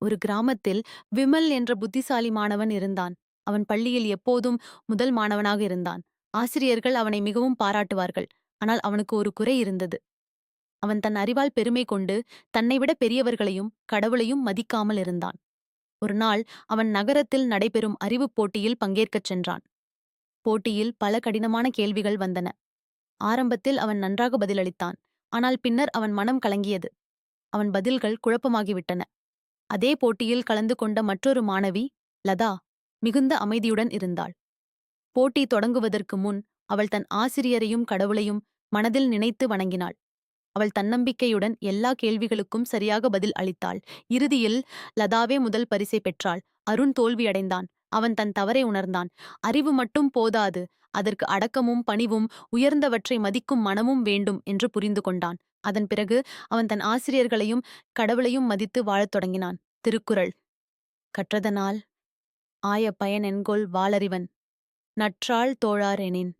ஒரு கிராமத்தில் விமல் என்ற புத்திசாலி மாணவன் இருந்தான். அவன் பள்ளியில் எப்போதும் முதல் மாணவனாக இருந்தான். ஆசிரியர்கள் அவனை மிகவும் பாராட்டுவார்கள். ஆனால் அவனுக்கு ஒரு குறை இருந்தது. அவன் தன் அறிவால் பெருமை கொண்டு தன்னைவிட பெரியவர்களையும் கடவுளையும் மதிக்காமல் இருந்தான். ஒரு நாள் அவன் நகரத்தில் நடைபெறும் அறிவுப் போட்டியில் பங்கேற்கச் சென்றான். போட்டியில் பல கடினமான கேள்விகள் வந்தன. ஆரம்பத்தில் அவன் நன்றாக பதிலளித்தான். ஆனால் பின்னர் அவன் மனம் கலங்கியது. அவன் பதில்கள் குழப்பமாகிவிட்டன. அதே போட்டியில் கலந்து கொண்ட மற்றொரு மாணவி, லதா, மிகுந்த அமைதியுடன் இருந்தாள். போட்டி தொடங்குவதற்கு முன் அவள் தன் ஆசிரியரையும் கடவுளையும் மனதில் நினைத்து வணங்கினாள். அவள் தன்னம்பிக்கையுடன் எல்லா கேள்விகளுக்கும் சரியாக பதில் அளித்தாள். இறுதியில் லதாவே முதல் பரிசை பெற்றாள். அருண் தோல்வியடைந்தான். அவன் தன் தவறை உணர்ந்தான். அறிவு மட்டும் போதாது, அதற்கு அடக்கமும் பணிவும் உயர்ந்தவற்றை மதிக்கும் மனமும் வேண்டும் என்று புரிந்து கொண்டான். அதன் பிறகு அவன் தன் ஆசிரியர்களையும் கடவுளையும் மதித்து வாழத் தொடங்கினான். திருக்குறள்: கற்றதனால் ஆய பயன் என்கொல் வாளறிவன், நற்றாள் தோழார் எனின்.